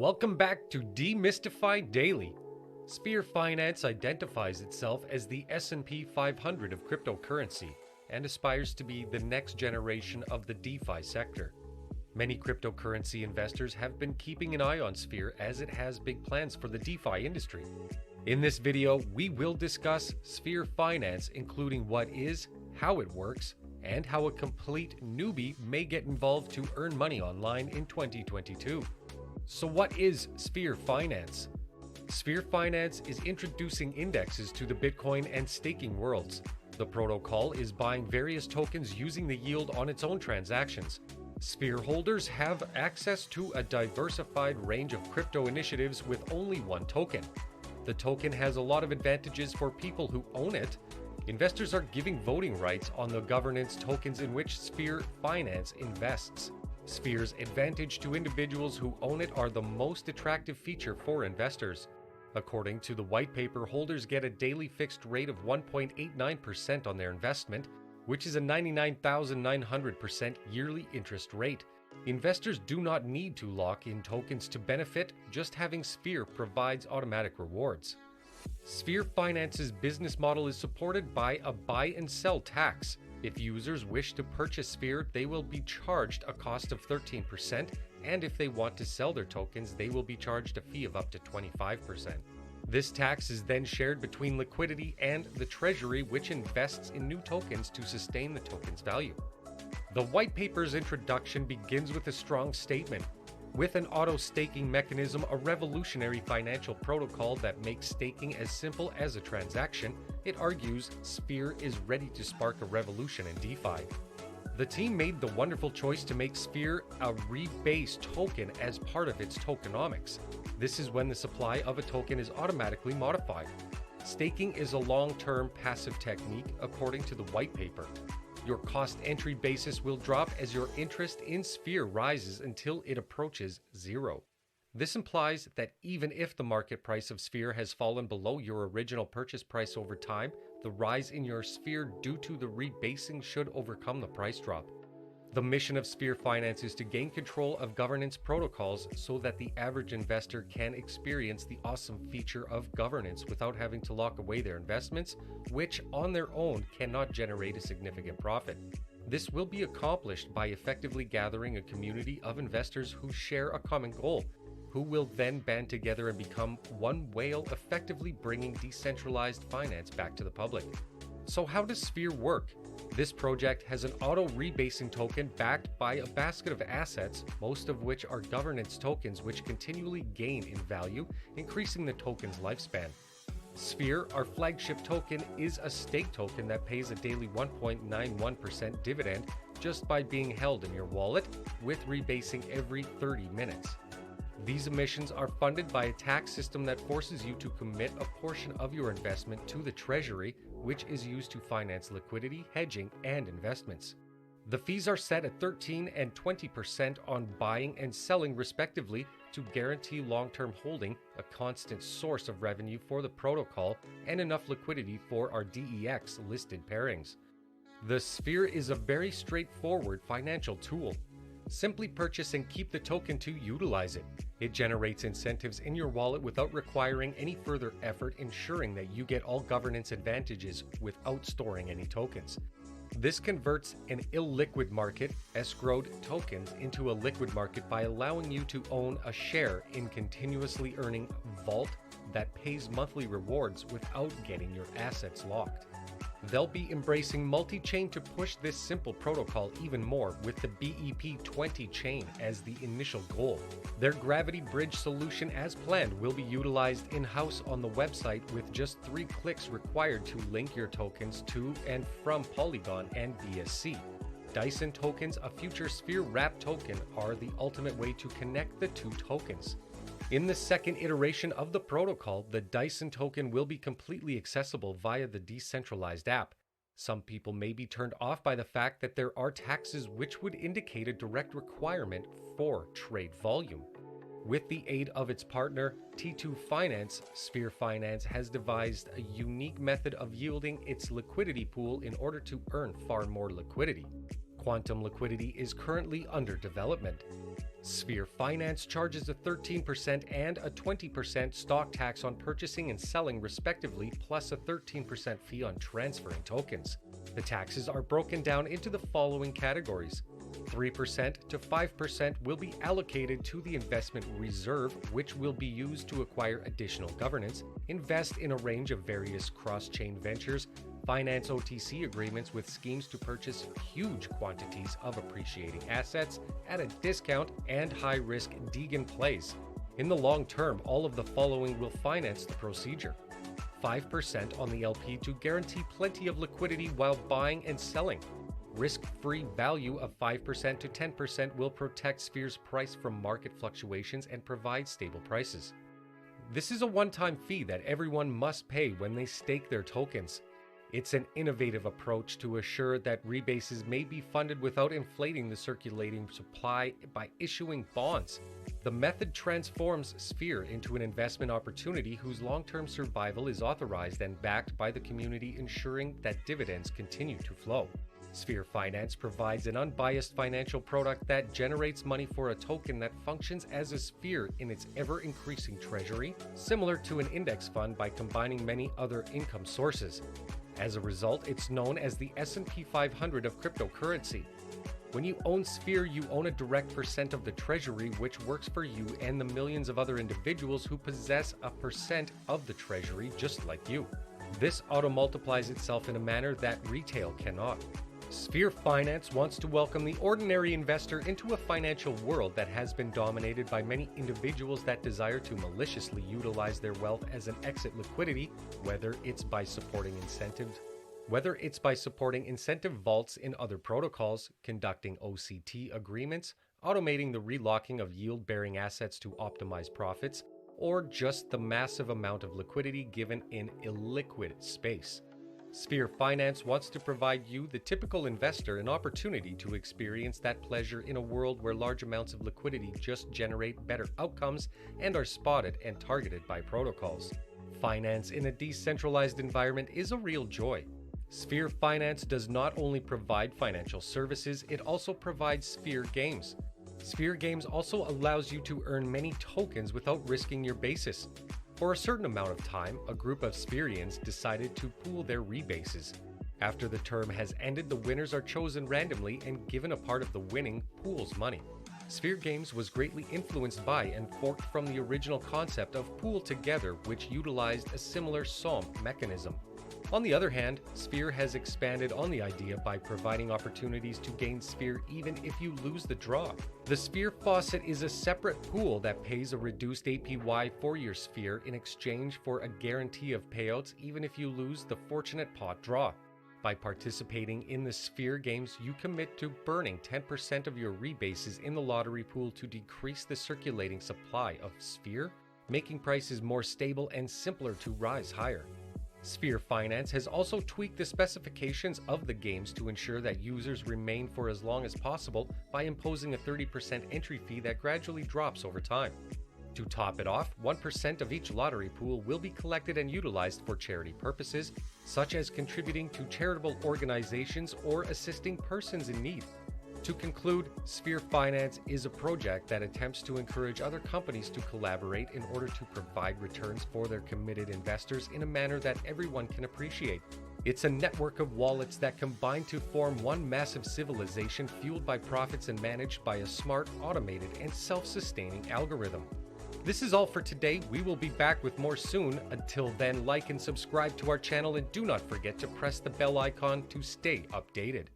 Welcome back to Demystify Daily. Sphere Finance identifies itself as the S&P 500 of cryptocurrency and aspires to be the next generation of the DeFi sector. Many cryptocurrency investors have been keeping an eye on Sphere as it has big plans for the DeFi industry. In this video, we will discuss Sphere Finance, including what is, how it works, and how a complete newbie may get involved to earn money online in 2022. So what is Sphere Finance? Sphere Finance is introducing indexes to the Bitcoin and staking worlds. The protocol is buying various tokens using the yield on its own transactions. Sphere holders have access to a diversified range of crypto initiatives with only one token. The token has a lot of advantages for people who own it. Investors are giving voting rights on the governance tokens in which Sphere Finance invests. Sphere's advantage to individuals who own it are the most attractive feature for investors. According to the Whitepaper, holders get a daily fixed rate of 1.89% on their investment, which is a 99,900% yearly interest rate. Investors do not need to lock in tokens to benefit, just having Sphere provides automatic rewards. Sphere Finance's business model is supported by a buy and sell tax. If users wish to purchase Sphere, they will be charged a cost of 13%, and if they want to sell their tokens, they will be charged a fee of up to 25%. This tax is then shared between liquidity and the treasury, which invests in new tokens to sustain the token's value. The white paper's introduction begins with a strong statement. With an auto-staking mechanism, a revolutionary financial protocol that makes staking as simple as a transaction, it argues Sphere is ready to spark a revolution in DeFi. The team made the wonderful choice to make Sphere a rebase token as part of its tokenomics. This is when the supply of a token is automatically modified. Staking is a long-term passive technique according to the white paper. Your cost entry basis will drop as your interest in Sphere rises until it approaches zero. This implies that even if the market price of Sphere has fallen below your original purchase price over time, the rise in your Sphere due to the rebasing should overcome the price drop. The mission of Sphere Finance is to gain control of governance protocols so that the average investor can experience the awesome feature of governance without having to lock away their investments, which on their own cannot generate a significant profit. This will be accomplished by effectively gathering a community of investors who share a common goal, who will then band together and become one whale, effectively bringing decentralized finance back to the public. So how does Sphere work? This project has an auto-rebasing token backed by a basket of assets, most of which are governance tokens which continually gain in value, increasing the token's lifespan. Sphere, our flagship token, is a stake token that pays a daily 1.91% dividend just by being held in your wallet, with rebasing every 30 minutes. These emissions are funded by a tax system that forces you to commit a portion of your investment to the treasury, which is used to finance liquidity, hedging, and investments. The fees are set at 13% and 20% on buying and selling respectively to guarantee long-term holding, a constant source of revenue for the protocol, and enough liquidity for our DEX listed pairings. The Sphere is a very straightforward financial tool. Simply purchase and keep the token to utilize it. It generates incentives in your wallet without requiring any further effort, ensuring that you get all governance advantages without storing any tokens. This converts an illiquid market, escrowed tokens, into a liquid market by allowing you to own a share in continuously earning vault that pays monthly rewards without getting your assets locked. They'll be embracing multi-chain to push this simple protocol even more, with the BEP20 chain as the initial goal. Their gravity bridge solution, as planned, will be utilized in-house on the website with just 3 clicks required to link your tokens to and from Polygon and BSC. Dyson tokens, a future Sphere wrap token, are the ultimate way to connect the two tokens. In the second iteration of the protocol, the Dyson token will be completely accessible via the decentralized app. Some people may be turned off by the fact that there are taxes which would indicate a direct requirement for trade volume. With the aid of its partner, T2 Finance, Sphere Finance has devised a unique method of yielding its liquidity pool in order to earn far more liquidity. Quantum liquidity is currently under development. Sphere Finance charges a 13% and a 20% stock tax on purchasing and selling respectively, plus a 13% fee on transferring tokens. The taxes are broken down into the following categories. 3% to 5% will be allocated to the investment reserve, which will be used to acquire additional governance, invest in a range of various cross-chain ventures, finance OTC agreements with schemes to purchase huge quantities of appreciating assets at a discount, and high-risk Deegan plays. In the long term, all of the following will finance the procedure. 5% on the LP to guarantee plenty of liquidity while buying and selling. Risk-free value of 5% to 10% will protect Sphere's price from market fluctuations and provide stable prices. This is a one-time fee that everyone must pay when they stake their tokens. It's an innovative approach to assure that rebases may be funded without inflating the circulating supply by issuing bonds. The method transforms Sphere into an investment opportunity whose long-term survival is authorized and backed by the community, ensuring that dividends continue to flow. Sphere Finance provides an unbiased financial product that generates money for a token that functions as a sphere in its ever-increasing treasury, similar to an index fund by combining many other income sources. As a result, it's known as the S&P 500 of cryptocurrency. When you own Sphere, you own a direct percent of the treasury, which works for you and the millions of other individuals who possess a percent of the treasury just like you. This auto-multiplies itself in a manner that retail cannot. Sphere Finance wants to welcome the ordinary investor into a financial world that has been dominated by many individuals that desire to maliciously utilize their wealth as an exit liquidity, whether it's by supporting incentive vaults in other protocols, conducting OCT agreements, automating the relocking of yield-bearing assets to optimize profits, or just the massive amount of liquidity given in illiquid space. Sphere Finance wants to provide you, the typical investor, an opportunity to experience that pleasure in a world where large amounts of liquidity just generate better outcomes and are spotted and targeted by protocols. Finance in a decentralized environment is a real joy. Sphere Finance does not only provide financial services, it also provides Sphere Games. Sphere Games also allows you to earn many tokens without risking your basis. For a certain amount of time, a group of Sphereans decided to pool their rebases. After the term has ended, the winners are chosen randomly and given a part of the winning pool's money. Sphere Games was greatly influenced by and forked from the original concept of Pool Together, which utilized a similar SOM mechanism. On the other hand, Sphere has expanded on the idea by providing opportunities to gain Sphere even if you lose the draw. The Sphere Faucet is a separate pool that pays a reduced APY for your Sphere in exchange for a guarantee of payouts even if you lose the fortunate pot draw. By participating in the Sphere Games, you commit to burning 10% of your rebases in the lottery pool to decrease the circulating supply of Sphere, making prices more stable and simpler to rise higher. Sphere Finance has also tweaked the specifications of the games to ensure that users remain for as long as possible by imposing a 30% entry fee that gradually drops over time. To top it off, 1% of each lottery pool will be collected and utilized for charity purposes, such as contributing to charitable organizations or assisting persons in need. To conclude, Sphere Finance is a project that attempts to encourage other companies to collaborate in order to provide returns for their committed investors in a manner that everyone can appreciate. It's a network of wallets that combine to form one massive civilization fueled by profits and managed by a smart, automated, and self-sustaining algorithm. This is all for today. We will be back with more soon. Until then, like and subscribe to our channel, and do not forget to press the bell icon to stay updated.